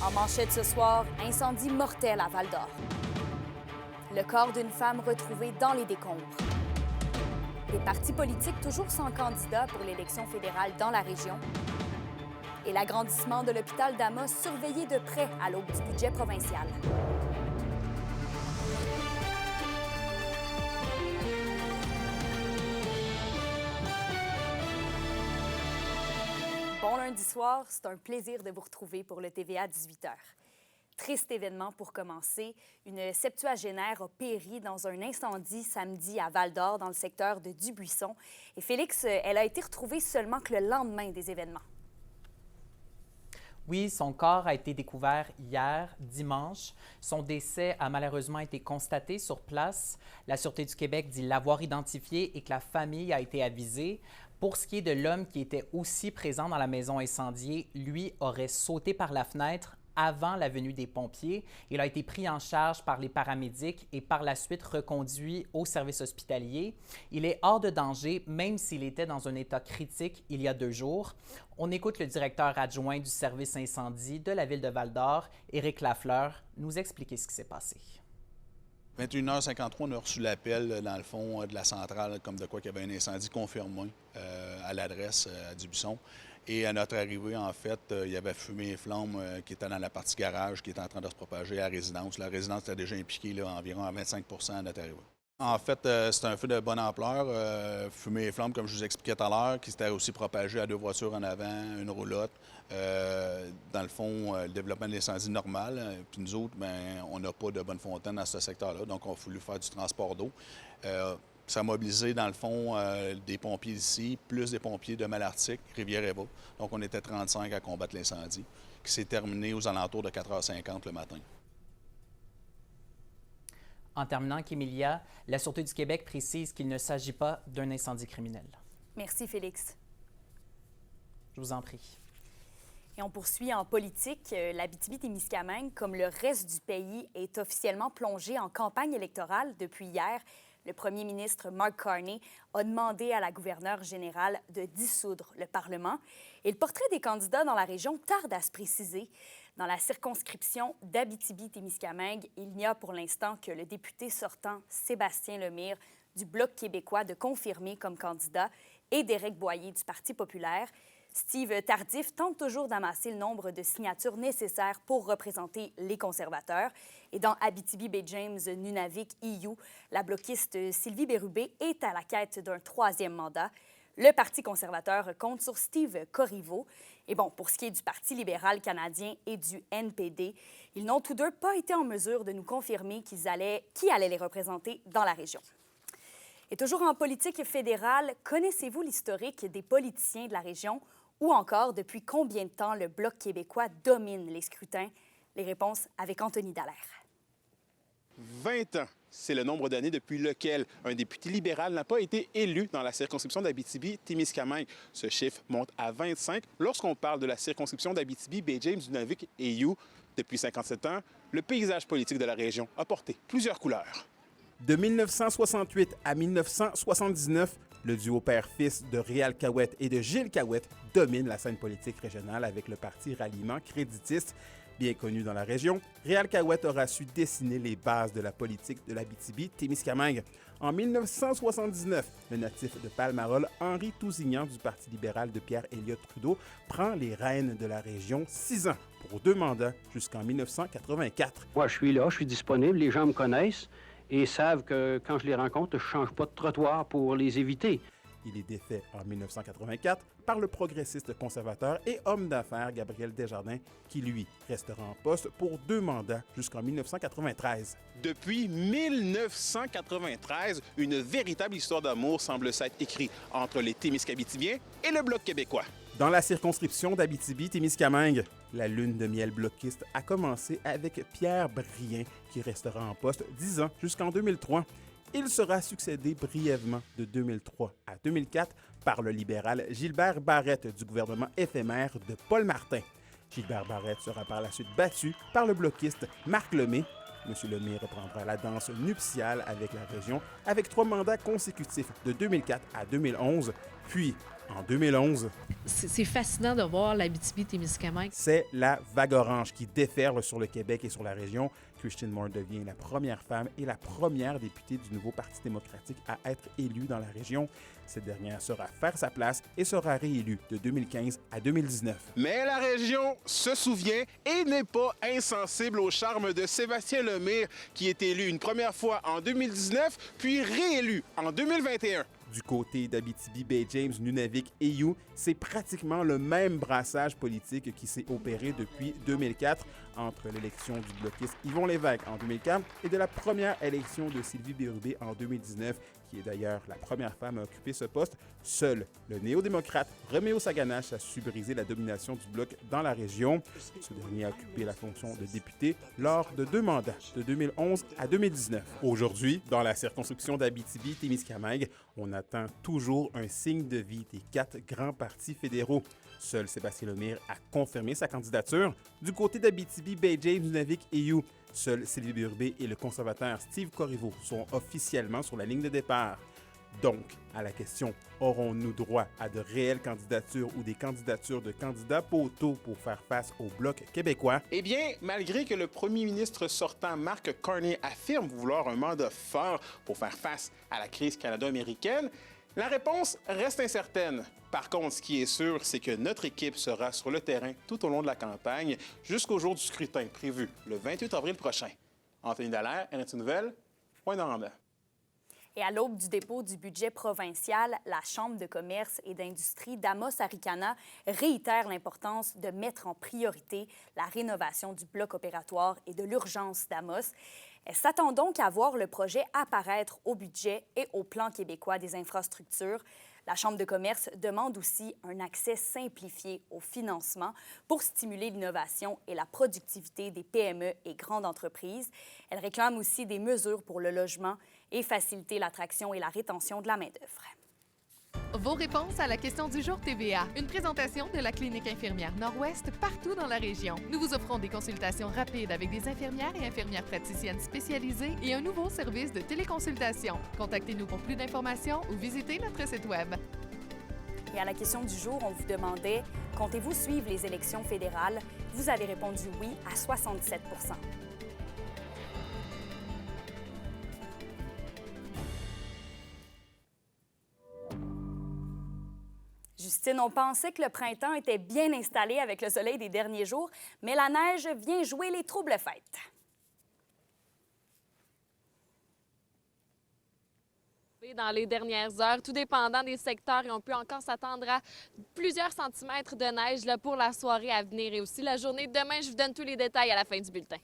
En manchette ce soir, incendie mortel à Val-d'Or. Le corps d'une femme retrouvé dans les décombres. Des partis politiques toujours sans candidat pour l'élection fédérale dans la région. Et l'agrandissement de l'hôpital d'Amos surveillé de près à l'aube du budget provincial. Bon lundi soir, c'est un plaisir de vous retrouver pour le TVA 18h. Triste événement pour commencer. Une septuagénaire a péri dans un incendie samedi à Val-d'Or, dans le secteur de Dubuisson. Et Félix, elle a été retrouvée seulement que le lendemain des événements. Oui, son corps a été découvert hier, dimanche. Son décès a malheureusement été constaté sur place. La Sûreté du Québec dit l'avoir identifié et que la famille a été avisée. Pour ce qui est de l'homme qui était aussi présent dans la maison incendiée, lui aurait sauté par la fenêtre avant la venue des pompiers. Il a été pris en charge par les paramédics et par la suite reconduit au service hospitalier. Il est hors de danger, même s'il était dans un état critique il y a 2 jours. On écoute le directeur adjoint du service incendie de la ville de Val-d'Or, Éric Lafleur, nous expliquer ce qui s'est passé. 21h53, on a reçu l'appel, dans le fond, de la centrale, comme de quoi qu'il y avait un incendie confirmé à l'adresse à Dubuisson. Et à notre arrivée, en fait, il y avait fumée et flammes qui étaient dans la partie garage, qui était en train de se propager à la résidence. La résidence était déjà impliquée là, environ à 25 % à notre arrivée. En fait, c'est un feu de bonne ampleur, fumée et flammes, comme je vous expliquais tout à l'heure, qui s'était aussi propagé à 2 voitures en avant, une roulotte. Dans le fond, le développement de l'incendie normal. Puis nous autres, bien, on n'a pas de bonne fontaine dans ce secteur-là, donc on a voulu faire du transport d'eau. Ça a mobilisé, dans le fond, des pompiers ici, plus des pompiers de Malartic, Rivière-Éva. Donc on était 35 à combattre l'incendie, qui s'est terminé aux alentours de 4h50 le matin. En terminant, Kémilia, la Sûreté du Québec précise qu'il ne s'agit pas d'un incendie criminel. Merci, Félix. Je vous en prie. Et on poursuit en politique. L'Abitibi-Témiscamingue, comme le reste du pays, est officiellement plongé en campagne électorale depuis hier. Le premier ministre Mark Carney a demandé à la gouverneure générale de dissoudre le Parlement. Et le portrait des candidats dans la région tarde à se préciser. Dans la circonscription d'Abitibi-Témiscamingue, il n'y a pour l'instant que le député sortant Sébastien Lemire du Bloc québécois de confirmer comme candidat et d'Éric Boyer du Parti populaire. Steve Tardif tente toujours d'amasser le nombre de signatures nécessaires pour représenter les conservateurs. Et dans Abitibi-Baie-James-Nunavik-EU, la bloquiste Sylvie Bérubé est à la quête d'un 3e mandat. Le Parti conservateur compte sur Steve Corriveau. Et bon, pour ce qui est du Parti libéral canadien et du NPD, ils n'ont tous deux pas été en mesure de nous confirmer qui allait les représenter dans la région. Et toujours en politique fédérale, connaissez-vous l'historique des politiciens de la région ou encore depuis combien de temps le Bloc québécois domine les scrutins? Les réponses avec Anthony Dallaire. 20 ans, c'est le nombre d'années depuis lequel un député libéral n'a pas été élu dans la circonscription d'Abitibi-Témiscamingue. Ce chiffre monte à 25 lorsqu'on parle de la circonscription d'Abitibi-Baie-James-Nunavik-EU. Depuis 57 ans, le paysage politique de la région a porté plusieurs couleurs. De 1968 à 1979, le duo père-fils de Réal Cahouette et de Gilles Cahouette domine la scène politique régionale avec le parti Ralliement créditiste. Bien connu dans la région, Réal Cahouette aura su dessiner les bases de la politique de l'Abitibi-Témiscamingue. En 1979, le natif de Palmarol, Henri Tousignan du Parti libéral de Pierre-Elliott Trudeau, prend les rênes de la région 6 ans pour 2 mandats jusqu'en 1984. Moi, je suis là, je suis disponible, les gens me connaissent et savent que quand je les rencontre, je ne change pas de trottoir pour les éviter. Il est défait en 1984 par le progressiste conservateur et homme d'affaires Gabriel Desjardins, qui, lui, restera en poste pour 2 mandats jusqu'en 1993. Depuis 1993, une véritable histoire d'amour semble s'être écrite entre les Témiscabitibiens et le Bloc québécois. Dans la circonscription d'Abitibi-Témiscamingue, la lune de miel bloquiste a commencé avec Pierre Brien, qui restera en poste 10 ans jusqu'en 2003. Il sera succédé brièvement de 2003 à 2004 par le libéral Gilbert Barrette du gouvernement éphémère de Paul Martin. Gilbert Barrette sera par la suite battu par le bloquiste Marc Lemay. M. Lemay reprendra la danse nuptiale avec la région avec 3 mandats consécutifs de 2004 à 2011. Puis, en 2011. C'est fascinant de voir l'Abitibi-Témiscamingue. C'est la vague orange qui déferle sur le Québec et sur la région. Christine Moore devient la première femme et la première députée du nouveau Parti démocratique à être élue dans la région. Cette dernière saura faire sa place et sera réélue de 2015 à 2019. Mais la région se souvient et n'est pas insensible au charme de Sébastien Lemire, qui est élu une première fois en 2019, puis réélu en 2021. Du côté d'Abitibi, Bay James, Nunavik et You, c'est pratiquement le même brassage politique qui s'est opéré depuis 2004 entre l'élection du bloquiste Yvon Lévesque en 2004 et de la première élection de Sylvie Bérubé en 2019, qui est d'ailleurs la première femme à occuper ce poste. Seul le néo-démocrate Roméo Saganache a su briser la domination du Bloc dans la région. Ce dernier a occupé la fonction de député lors de 2 mandats, de 2011 à 2019. Aujourd'hui, dans la circonscription d'Abitibi-Témiscamingue, on attend toujours un signe de vie des 4 grands partis fédéraux. Seul Sébastien Lemire a confirmé sa candidature. Du côté d'Abitibi, Bay James, Nunavik et You, seul Sylvie Bérubé et le conservateur Steve Corriveau sont officiellement sur la ligne de départ. Donc, à la question « Aurons-nous droit à de réelles candidatures ou des candidatures de candidats poteaux pour faire face au Bloc québécois? » Eh bien, malgré que le premier ministre sortant Mark Carney affirme vouloir un mandat fort pour faire face à la crise canado-américaine, la réponse reste incertaine. Par contre, ce qui est sûr, c'est que notre équipe sera sur le terrain tout au long de la campagne jusqu'au jour du scrutin prévu le 28 avril prochain. Anthony Dallaire, RNC Nouvelles, Rouyn-Noranda. Et à l'aube du dépôt du budget provincial, la Chambre de commerce et d'industrie d'Amos-Aricana réitère l'importance de mettre en priorité la rénovation du bloc opératoire et de l'urgence d'Amos. Elle s'attend donc à voir le projet apparaître au budget et au plan québécois des infrastructures. La Chambre de commerce demande aussi un accès simplifié au financement pour stimuler l'innovation et la productivité des PME et grandes entreprises. Elle réclame aussi des mesures pour le logement et faciliter l'attraction et la rétention de la main-d'œuvre. Vos réponses à la question du jour TVA. Une présentation de la Clinique infirmière Nord-Ouest partout dans la région. Nous vous offrons des consultations rapides avec des infirmières et infirmières praticiennes spécialisées et un nouveau service de téléconsultation. Contactez-nous pour plus d'informations ou visitez notre site Web. Et à la question du jour, on vous demandait « Comptez-vous suivre les élections fédérales? » Vous avez répondu oui à 67 %. Justine, on pensait que le printemps était bien installé avec le soleil des derniers jours, mais la neige vient jouer les troubles fêtes. Dans les dernières heures, tout dépendant des secteurs, et on peut encore s'attendre à plusieurs centimètres de neige là, pour la soirée à venir et aussi la journée de demain. Je vous donne tous les détails à la fin du bulletin.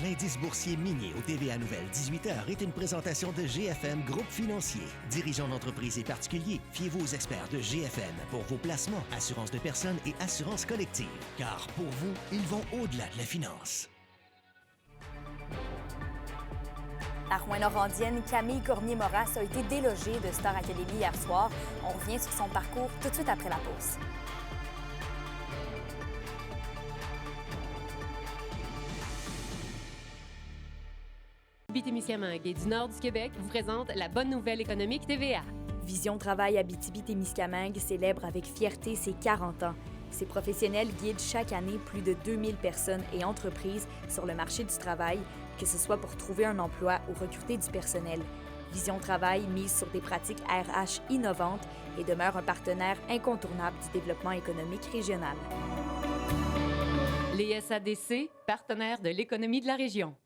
L'indice boursier minier au TVA Nouvelle 18h est une présentation de GFM Groupe Financier. Dirigeants d'entreprises et particuliers, fiez-vous aux experts de GFM pour vos placements, assurances de personnes et assurances collectives. Car pour vous, ils vont au-delà de la finance. La Rouyn-Norandienne Camille Cormier-Moras a été délogée de Star Academy hier soir. On revient sur son parcours tout de suite après la pause. Abitibi-Témiscamingue et du nord du Québec vous présente la bonne nouvelle économique TVA. Vision Travail Abitibi-Témiscamingue célèbre avec fierté ses 40 ans. Ces professionnels guident chaque année plus de 2000 personnes et entreprises sur le marché du travail, que ce soit pour trouver un emploi ou recruter du personnel. Vision Travail mise sur des pratiques RH innovantes et demeure un partenaire incontournable du développement économique régional. Les SADC, partenaires de l'économie de la région.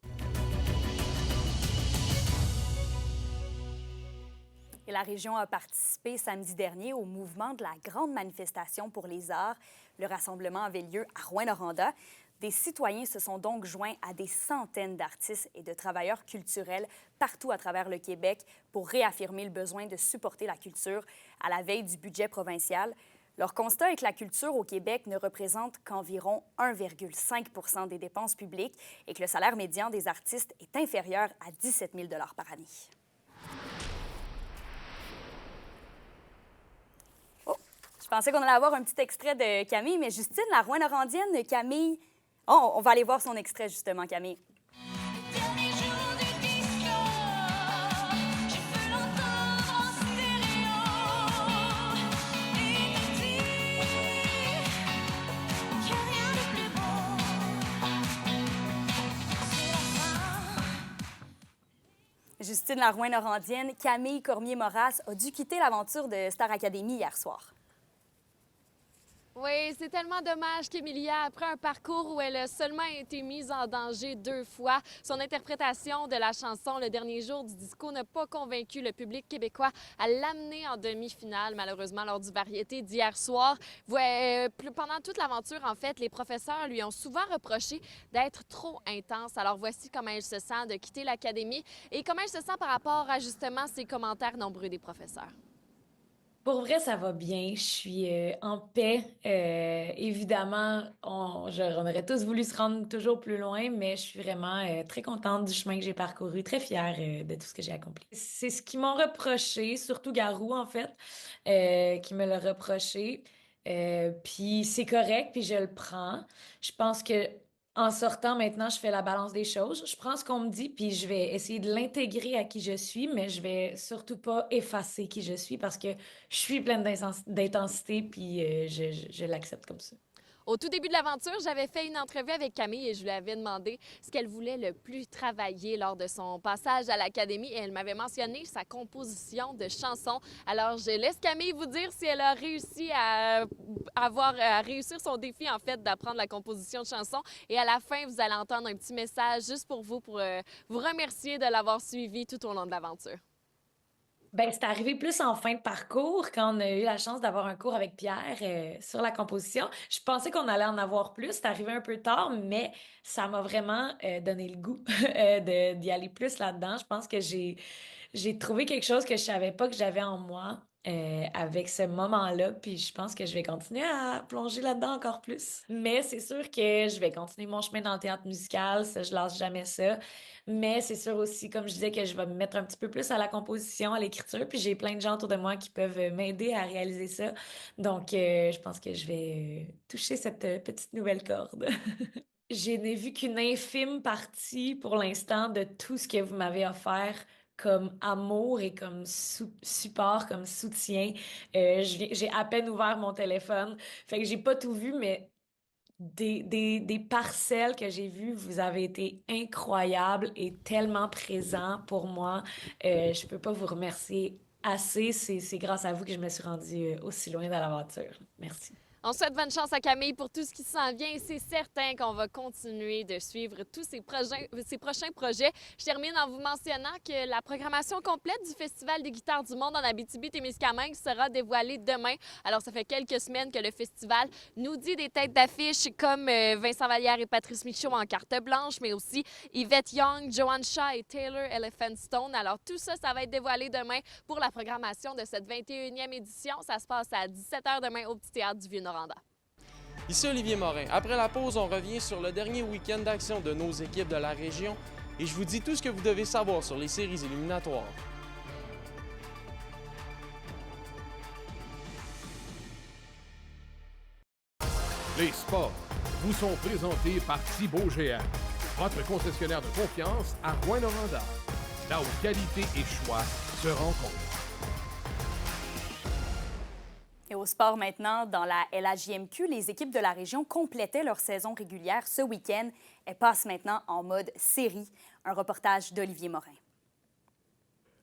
Et la région a participé samedi dernier au mouvement de la grande manifestation pour les arts. Le rassemblement avait lieu à Rouyn-Noranda. Des citoyens se sont donc joints à des centaines d'artistes et de travailleurs culturels partout à travers le Québec pour réaffirmer le besoin de supporter la culture à la veille du budget provincial. Leur constat est que la culture au Québec ne représente qu'environ 1,5 % des dépenses publiques et que le salaire médian des artistes est inférieur à 17 000 $ par année. Je pensais qu'on allait avoir un petit extrait de Camille, mais Justine, la Rouyn-Norandienne, Camille... Oh, on va aller voir son extrait, justement, Camille. Justine Larouin-Norandienne, Camille Cormier-Moras a dû quitter l'aventure de Star Academy hier soir. Oui, c'est tellement dommage qu'Emilia, après un parcours où elle a seulement été mise en danger 2 fois, son interprétation de la chanson Le dernier jour du disco n'a pas convaincu le public québécois à l'amener en demi-finale, malheureusement, lors du variété d'hier soir. Pendant toute l'aventure, en fait, les professeurs lui ont souvent reproché d'être trop intense. Alors voici comment elle se sent de quitter l'académie et comment elle se sent par rapport à justement ces commentaires nombreux des professeurs. Pour vrai, ça va bien. Je suis en paix. Évidemment, on aurait tous voulu se rendre toujours plus loin, mais je suis vraiment très contente du chemin que j'ai parcouru, très fière de tout ce que j'ai accompli. C'est ce qu'ils m'ont reproché, surtout Garou, en fait, qui me l'a reproché. Puis c'est correct, puis je le prends. Je pense que en sortant maintenant, je fais la balance des choses. Je prends ce qu'on me dit, puis je vais essayer de l'intégrer à qui je suis, mais je vais surtout pas effacer qui je suis parce que je suis pleine d'intensité, puis je l'accepte comme ça. Au tout début de l'aventure, j'avais fait une entrevue avec Camille et je lui avais demandé ce qu'elle voulait le plus travailler lors de son passage à l'Académie et elle m'avait mentionné sa composition de chansons. Alors, je laisse Camille vous dire si elle a réussi à réussir son défi, en fait, d'apprendre la composition de chansons. Et à la fin, vous allez entendre un petit message juste pour vous remercier de l'avoir suivi tout au long de l'aventure. Ben, c'est arrivé plus en fin de parcours, quand on a eu la chance d'avoir un cours avec Pierre sur la composition. Je pensais qu'on allait en avoir plus. C'est arrivé un peu tard, mais ça m'a vraiment donné le goût d'y aller plus là-dedans. Je pense que j'ai trouvé quelque chose que je savais pas que j'avais en moi avec ce moment-là. Puis je pense que je vais continuer à plonger là-dedans encore plus. Mais c'est sûr que je vais continuer mon chemin dans le théâtre musical. Ça, je lâche jamais ça. Mais c'est sûr aussi, comme je disais, que je vais me mettre un petit peu plus à la composition, à l'écriture. Puis j'ai plein de gens autour de moi qui peuvent m'aider à réaliser ça. Donc, je pense que je vais toucher cette petite nouvelle corde. Je n'ai vu qu'une infime partie pour l'instant de tout ce que vous m'avez offert comme amour et comme support, comme soutien. J'ai à peine ouvert mon téléphone. Fait que j'ai pas tout vu, mais des parcelles que j'ai vues, vous avez été incroyables et tellement présents pour moi. Je peux pas vous remercier assez. C'est grâce à vous que je me suis rendue aussi loin dans l'aventure. Merci. On souhaite bonne chance à Camille pour tout ce qui s'en vient et c'est certain qu'on va continuer de suivre tous ces prochains projets. Je termine en vous mentionnant que la programmation complète du Festival des guitares du monde en Abitibi-Témiscamingue sera dévoilée demain. Alors, ça fait quelques semaines que le festival nous dit des têtes d'affiche comme Vincent Vallière et Patrice Michaud en carte blanche, mais aussi Yvette Young, Joanne Shaw et Taylor Elephantstone. Alors, tout ça, ça va être dévoilé demain pour la programmation de cette 21e édition. Ça se passe à 17h demain au Petit Théâtre du Vieux-Nord. Ici Olivier Morin. Après la pause, on revient sur le dernier week-end d'action de nos équipes de la région et je vous dis tout ce que vous devez savoir sur les séries éliminatoires. Les sports vous sont présentés par Thibaut GM, votre concessionnaire de confiance à Rouyn-Noranda, là où qualité et choix se rencontrent. Et au sport maintenant, dans la LHJMQ, les équipes de la région complétaient leur saison régulière ce week-end. Elles passent maintenant en mode série. Un reportage d'Olivier Morin.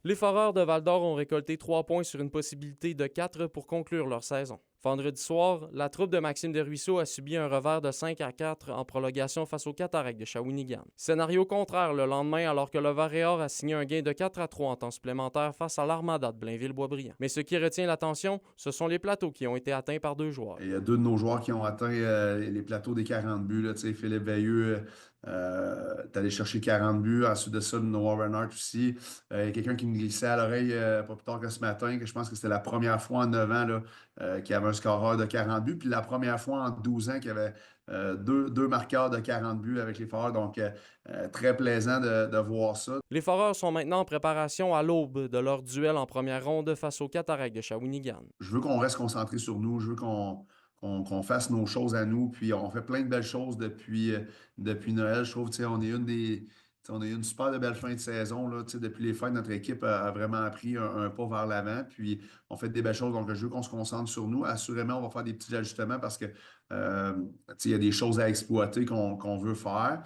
Les Foreurs de Val-d'Or ont récolté 3 points sur une possibilité de 4 pour conclure leur saison. Vendredi soir, la troupe de Maxime Desruisseaux a subi un revers de 5-4 en prolongation face aux Cataractes de Shawinigan. Scénario contraire le lendemain alors que le Varéor a signé un gain de 4-3 en temps supplémentaire face à l'Armada de Blainville-Boisbriand. Mais ce qui retient l'attention, ce sont les plateaux qui ont été atteints par 2 joueurs. Il y a 2 de nos joueurs qui ont atteint les plateaux des 40 buts. Là, Philippe Veilleux est allé chercher 40 buts. Ensuite de ça, Noah Renard aussi. Il y a quelqu'un qui me glissait à l'oreille pas plus tard que ce matin, que je pense que c'était la première fois en 9 ans là, qu'il y avait un scoreur de 40 buts. Puis la première fois en 12 ans qu'il y avait deux marqueurs de 40 buts avec les Foreurs. Donc, très plaisant de voir ça. Les Foreurs sont maintenant en préparation à l'aube de leur duel en première ronde face aux Cataractes de Shawinigan. Je veux qu'on reste concentré sur nous. Je veux qu'on fasse nos choses à nous. Puis on fait plein de belles choses depuis Noël. Je trouve on est on a eu une super de belle fin de saison. Là, depuis les fêtes, notre équipe a vraiment pris un pas vers l'avant. Puis on fait des belles choses. Donc, je veux qu'on se concentre sur nous. Assurément, on va faire des petits ajustements parce que il y a des choses à exploiter qu'on veut faire.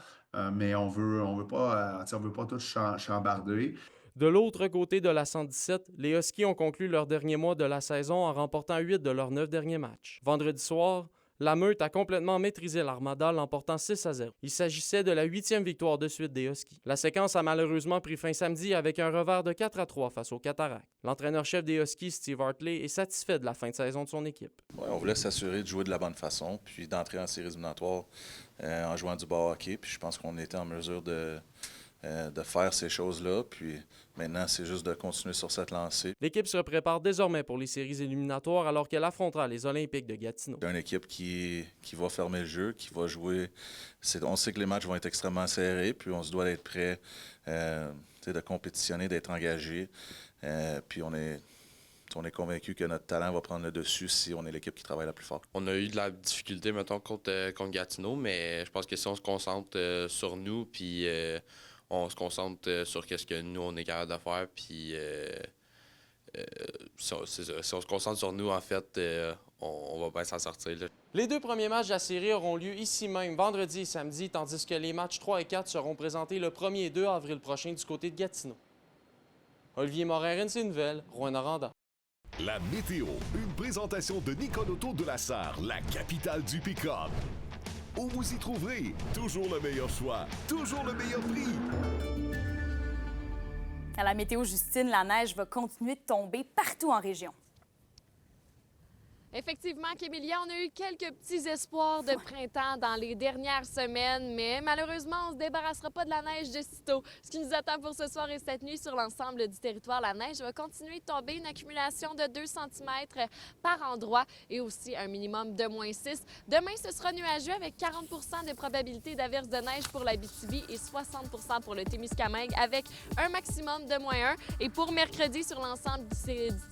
Mais on veut pas tout chambarder. De l'autre côté de la 117, les Huskies ont conclu leur dernier mois de la saison en remportant 8 de leurs 9 derniers matchs. Vendredi soir, la Meute a complètement maîtrisé l'Armada, l'emportant 6-0. Il s'agissait de la 8e victoire de suite des Huskies. La séquence a malheureusement pris fin samedi avec un revers de 4-3 face aux Cataractes. L'entraîneur-chef des Huskies, Steve Hartley, est satisfait de la fin de saison de son équipe. Ouais, on voulait s'assurer de jouer de la bonne façon, puis d'entrer en séries éliminatoires en jouant du bas hockey. Puis je pense qu'on était en mesure de faire ces choses-là. Puis maintenant, c'est juste de continuer sur cette lancée. L'équipe se prépare désormais pour les séries éliminatoires alors qu'elle affrontera les Olympiques de Gatineau. C'est une équipe qui va fermer le jeu, qui va jouer. On sait que les matchs vont être extrêmement serrés, puis on se doit d'être prêt de compétitionner, d'être engagé. Puis on est convaincu que notre talent va prendre le dessus si on est l'équipe qui travaille la plus fort. On a eu de la difficulté, mettons, contre Gatineau, mais je pense que si on se concentre sur nous, puis on se concentre sur ce que nous, on est capable de faire, puis si on se concentre sur nous, en fait, on va bien s'en sortir. Là. Les 2 premiers matchs de la série auront lieu ici même, vendredi et samedi, tandis que les matchs 3 et 4 seront présentés le 1er et 2 avril prochain du côté de Gatineau. Olivier Morin, RNC Nouvelles, Rouyn-Noranda. La météo, une présentation de Nicole Auto de la Sarre, la capitale du pick-up. Où vous y trouverez toujours le meilleur choix, toujours le meilleur prix. À la météo, Justine, la neige va continuer de tomber partout en région. Effectivement, Kémélia, on a eu quelques petits espoirs de printemps dans les dernières semaines, mais malheureusement, on ne se débarrassera pas de la neige de sitôt. Ce qui nous attend pour ce soir et cette nuit sur l'ensemble du territoire, la neige va continuer de tomber, une accumulation de 2 cm par endroit et aussi un minimum de -6. Demain, ce sera nuageux avec 40 % de probabilité d'averse de neige pour l'Abitibi et 60 % pour le Témiscamingue avec un maximum de -1. Et pour mercredi, sur l'ensemble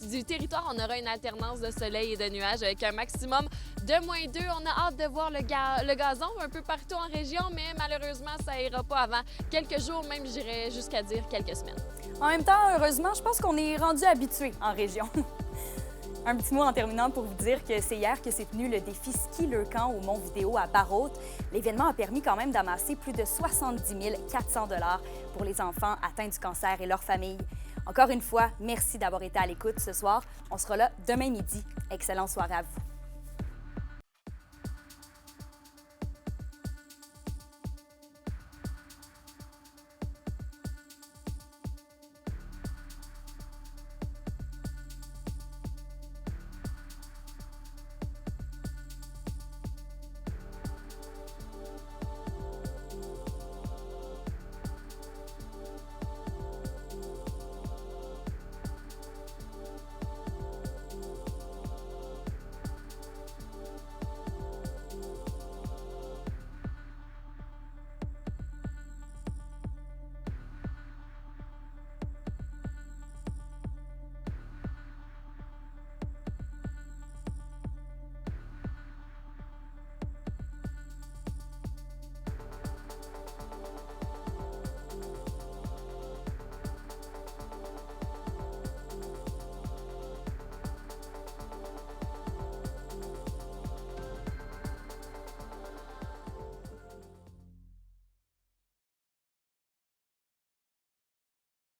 du territoire, on aura une alternance de soleil et de nuages avec un maximum de -2. On a hâte de voir le gazon un peu partout en région, mais malheureusement, ça ira pas avant quelques jours, même j'irais jusqu'à dire quelques semaines. En même temps, heureusement, je pense qu'on est rendu habitué en région. Un petit mot en terminant pour vous dire que c'est hier que s'est tenu le défi Ski Le Camp au Mont-Vidéo à Barrault. L'événement a permis quand même d'amasser plus de 70 400 $ pour les enfants atteints du cancer et leurs familles. Encore une fois, merci d'avoir été à l'écoute ce soir. On sera là demain midi. Excellente soirée à vous.